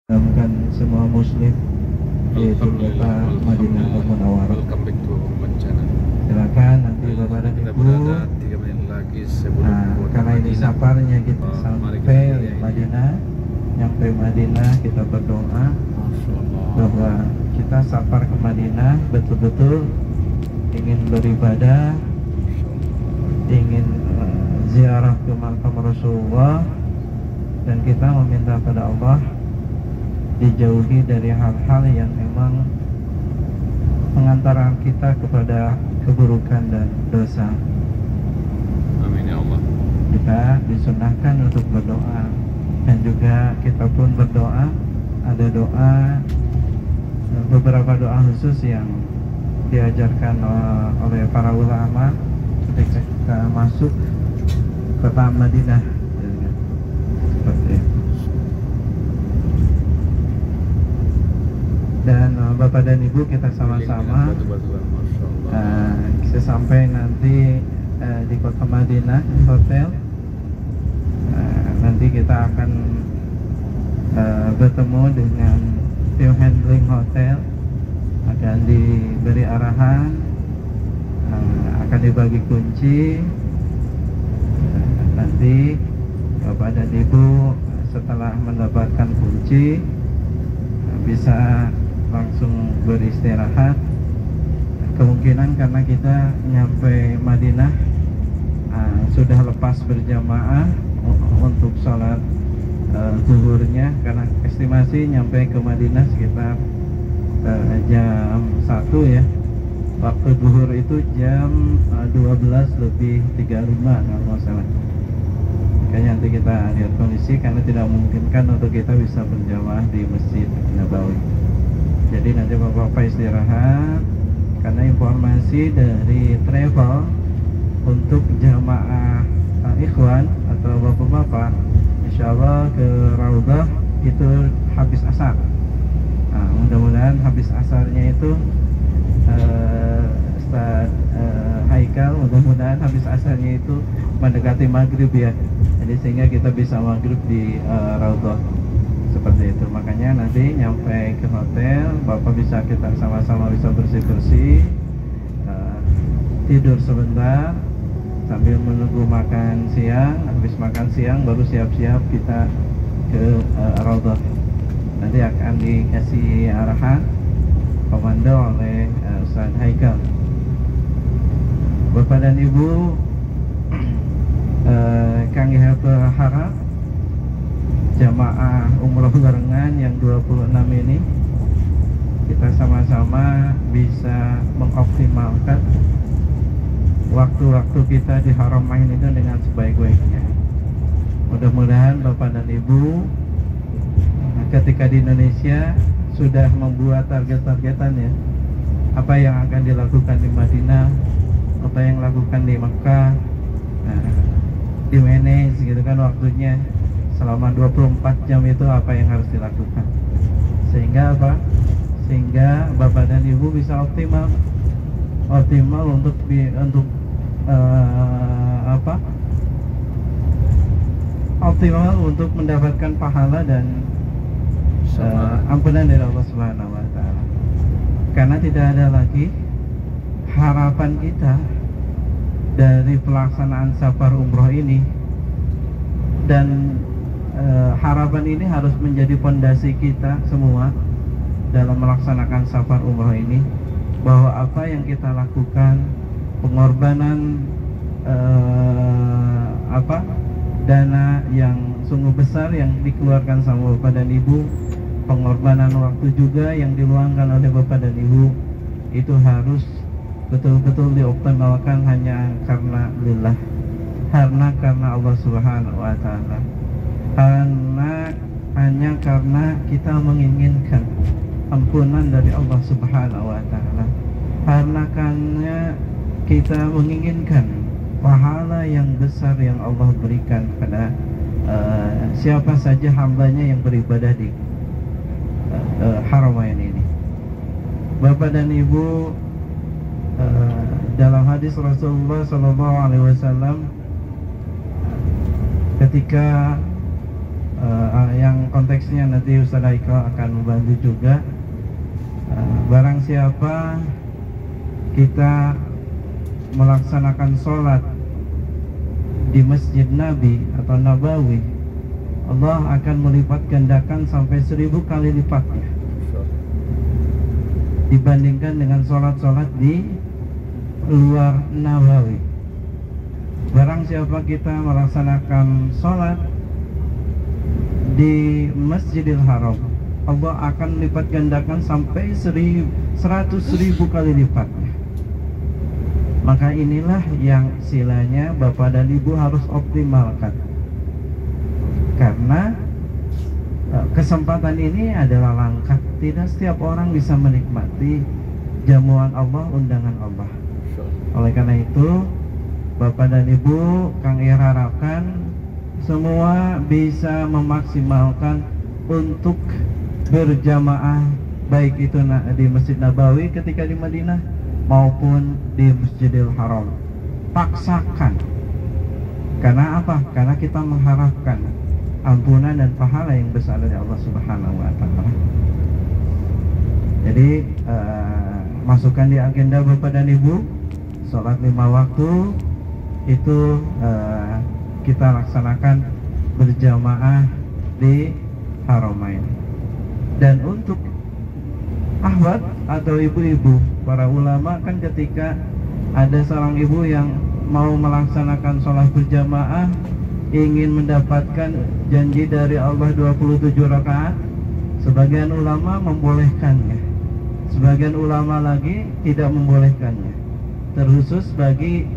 Salamkan semua muslim yaitu kota Madinah Munawwarah. Welcome back to my channel. Silakan nanti Bapak dan Kita Ibu. berada 3 menit lagi sebelum kota Karena ini Madinah. safarnya kita Mari kita sampai lihat ini. Madinah, nyampe Madinah kita berdoa Masya Allah. bahwa kita safar ke Madinah betul-betul ingin beribadah, ingin ziarah ke makam Rasulullah, dan kita meminta pada Allah dijauhi dari hal-hal yang memang mengantarkan kita kepada keburukan dan dosa. Amin ya Allah. Kita disunahkan untuk berdoa, dan juga kita pun berdoa. Ada doa, beberapa doa khusus yang diajarkan oleh para ulama ketika kita masuk kota Madinah, seperti itu. Dan Bapak dan Ibu, kita sama-sama Batu-batuan, Masya Allah. sesampai nanti di kota Madinah hotel, nanti kita akan bertemu dengan tim handling hotel, akan diberi arahan, akan dibagi kunci. Nanti Bapak dan Ibu setelah mendapatkan kunci bisa langsung beristirahat. Kemungkinan karena kita nyampe Madinah sudah lepas berjamaah untuk sholat zuhurnya, karena estimasi nyampe ke Madinah sekitar jam 1 ya. Waktu zuhur itu jam 12:35 kalau nggak salah. Kayaknya nanti kita lihat kondisi, karena tidak memungkinkan untuk kita bisa berjamaah di Masjid Nabawi. Jadi nanti Bapak-Bapak istirahat, karena informasi dari travel untuk jamaah ikhwan atau Bapak-Bapak, insya Allah ke Raudhah itu habis asar. Mudah-mudahan habis asarnya itu Ustaz Haikal, mudah-mudahan habis asarnya itu mendekati maghrib ya. Jadi sehingga kita bisa maghrib di Raudhah, seperti itu. Makanya nanti nyampe ke hotel, Bapak bisa, kita sama-sama bisa bersih-bersih, tidur sebentar sambil menunggu makan siang. Habis makan siang baru siap-siap kita ke Raudhah. Nanti akan dikasih arahan komando oleh Ustaz Haikal. Bapak dan Ibu, kami berharap jamaah umroh barengan yang 26 ini kita sama-sama bisa mengoptimalkan waktu-waktu kita di Haramain itu dengan sebaik-baiknya. Mudah-mudahan Bapak dan Ibu ketika di Indonesia sudah membuat target-targetan ya, apa yang akan dilakukan di Madinah, apa yang dilakukan di Mekah, di manage gitu kan waktunya selama 24 jam itu apa yang harus dilakukan, sehingga apa? Sehingga Bapak dan Ibu bisa optimal untuk optimal untuk mendapatkan pahala dan ampunan dari Allah Subhanahu wa taala. Karena tidak ada lagi harapan kita dari pelaksanaan safar umroh ini, dan harapan ini harus menjadi fondasi kita semua dalam melaksanakan safar umroh ini, bahwa apa yang kita lakukan, pengorbanan dana yang sungguh besar yang dikeluarkan sama Bapak dan Ibu, pengorbanan waktu juga yang diluangkan oleh Bapak dan Ibu, itu harus betul-betul dioptimalkan hanya karena lillah, karena Allah Subhanahu wa taala, hanya karena kita menginginkan ampunan dari Allah Subhanahu wa taala, karena kita menginginkan pahala yang besar yang Allah berikan pada siapa saja hambanya yang beribadah di Haramain ini. Bapak dan Ibu, dalam hadis Rasulullah SAW ketika yang konteksnya nanti Ustaz Haikal akan membantu juga. Barang siapa kita melaksanakan sholat di Masjid Nabi atau Nabawi, Allah akan melipat gandakan sampai 1000 kali lipatnya dibandingkan dengan sholat-sholat di luar Nabawi. Barang siapa kita melaksanakan sholat di Masjidil Haram, Allah akan lipat gandakan sampai 100.000 kali lipatnya. Maka inilah yang silanya Bapak dan Ibu harus optimalkan, karena kesempatan ini adalah langka. Tidak setiap orang bisa menikmati jamuan Allah, undangan Allah. Oleh karena itu, Bapak dan Ibu, Kang Ir harapkan semua bisa memaksimalkan untuk berjamaah, baik itu di Masjid Nabawi ketika di Madinah maupun di Masjidil Haram. Paksakan. Karena apa? Karena kita mengharapkan ampunan dan pahala yang besar dari Allah Subhanahu wa Ta'ala. Jadi masukkan di agenda Bapak dan Ibu, sholat 5 waktu itu kita laksanakan berjamaah di Haramain. Dan untuk ahwat atau ibu-ibu, para ulama kan ketika ada seorang ibu yang mau melaksanakan sholat berjamaah, ingin mendapatkan janji dari Allah 27 rakaat, sebagian ulama membolehkannya, sebagian ulama lagi tidak membolehkannya. Terkhusus bagi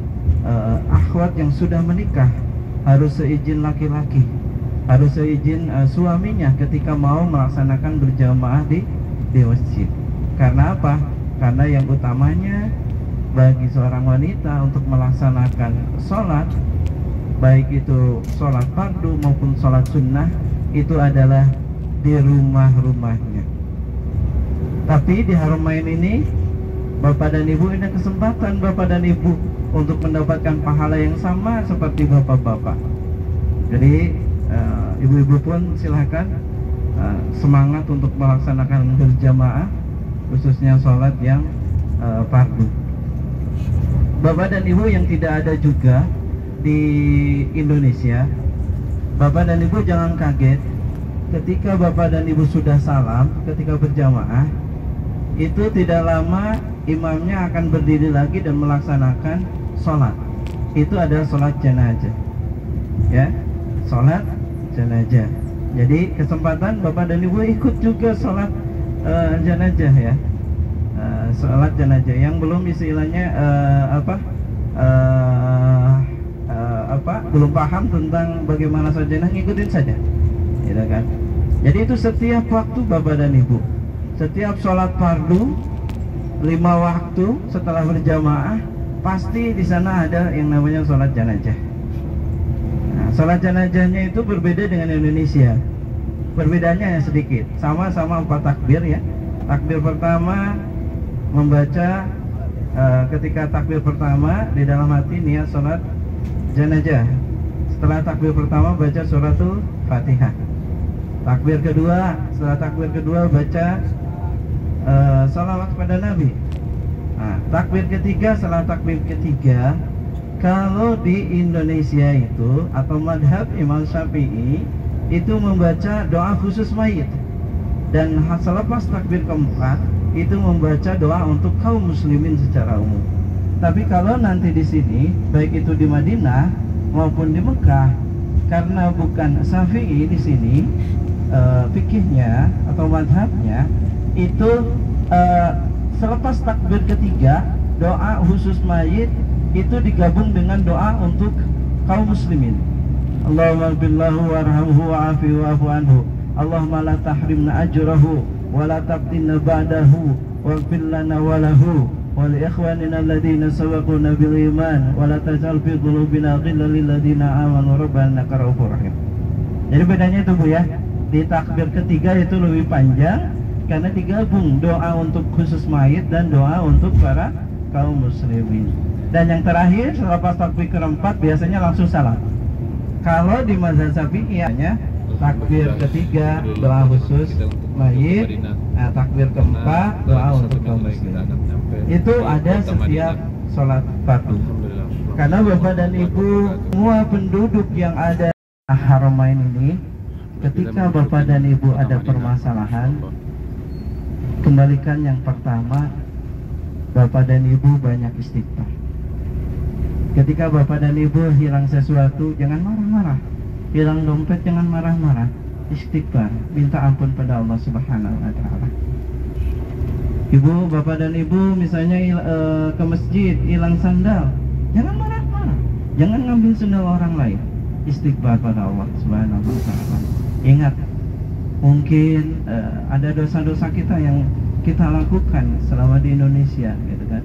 akhwat yang sudah menikah, harus seizin laki-laki, harus seizin suaminya ketika mau melaksanakan berjamaah di masjid. Karena apa? Karena yang utamanya bagi seorang wanita untuk melaksanakan sholat, baik itu sholat fardu maupun sholat sunnah, itu adalah di rumah-rumahnya. Tapi di Haramain ini, Bapak dan Ibu, ini kesempatan Bapak dan Ibu untuk mendapatkan pahala yang sama seperti bapak-bapak. Jadi ibu-ibu pun silahkan semangat untuk melaksanakan berjamaah, khususnya sholat yang fardu. Bapak dan Ibu yang tidak ada juga di Indonesia, Bapak dan Ibu jangan kaget ketika Bapak dan Ibu sudah salam ketika berjamaah, itu tidak lama imamnya akan berdiri lagi dan melaksanakan sholat. Itu adalah sholat jenazah, ya, sholat jenazah. Jadi kesempatan Bapak dan Ibu ikut juga sholat jenazah, ya, sholat jenazah. Yang belum istilahnya belum paham tentang bagaimana sholat jenazah, ngikutin saja, gitu kan. Jadi itu setiap waktu Bapak dan Ibu, setiap sholat fardu 5 waktu setelah berjamaah, pasti di sana ada yang namanya sholat jenazah. Nah, sholat jenazahnya itu berbeda dengan Indonesia. Perbedaannya hanya sedikit, sama-sama 4 takbir, ya. Takbir pertama membaca ketika takbir pertama di dalam hati niat sholat jenazah. Setelah takbir pertama baca suratul Fatihah. Takbir kedua, setelah takbir kedua baca salawat kepada Nabi. Nah, takbir ketiga, setelah takbir ketiga, kalau di Indonesia itu atau madhab Imam Syafi'i itu membaca doa khusus mayit, dan selepas takbir keempat itu membaca doa untuk kaum muslimin secara umum. Tapi kalau nanti di sini, baik itu di Madinah maupun di Mekah, karena bukan Syafi'i di sini, fikihnya atau madhabnya itu selepas takbir ketiga, doa khusus mayit itu digabung dengan doa untuk kaum muslimin. Allahumma billahu warhamhu wa'afi wa'afu anhu, Allahumma la tahrimna ajrahu wa la taftinna ba'dahu waghfir lana wa lahu wa li ikhwanina alladhina sabaquna bil iman wa la taj'al fi qulubina ghillan lil ladzina amanu rabbana innaka ra'ufur rahim. Jadi bedanya itu, Bu, ya. Di takbir ketiga itu lebih panjang karena digabung doa untuk khusus mayit dan doa untuk para kaum muslimin. Dan yang terakhir selepas takbir keempat biasanya langsung salam. Kalau di mazhab Syafi'i takbir ketiga doa khusus mayit, takbir keempat doa untuk kaum muslim. Itu ada setiap sholat fardu. Karena Bapak dan Ibu semua penduduk yang ada Haramain ini, ketika Bapak dan Ibu ada permasalahan, kembalikan yang pertama, Bapak dan Ibu banyak istighfar. Ketika Bapak dan Ibu hilang sesuatu, jangan marah-marah. Hilang dompet, jangan marah-marah. Istighfar, minta ampun pada Allah Subhanahu wa Ta'ala. Ibu, Bapak dan Ibu misalnya ke masjid, hilang sandal, jangan marah-marah. Jangan ngambil sandal orang lain. Istighfar pada Allah Subhanahu wa Ta'ala. Ingat, mungkin ada dosa-dosa kita yang kita lakukan selama di Indonesia, gitu kan.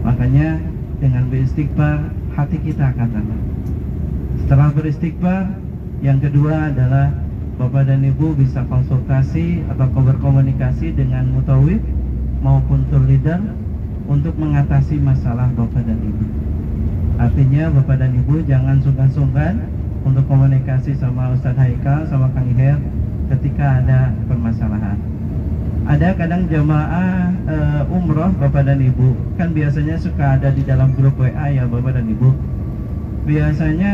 Makanya dengan beristighfar hati kita akan tenang. Setelah beristighfar, yang kedua adalah Bapak dan Ibu bisa konsultasi atau berkomunikasi dengan mutawif maupun tour leader untuk mengatasi masalah Bapak dan Ibu. Artinya Bapak dan Ibu jangan sungkan-sungkan untuk komunikasi sama Ustadz Haikal, sama Kang Iher ketika ada permasalahan. Ada kadang jamaah umroh Bapak dan Ibu, kan biasanya suka ada di dalam grup WA ya Bapak dan Ibu. Biasanya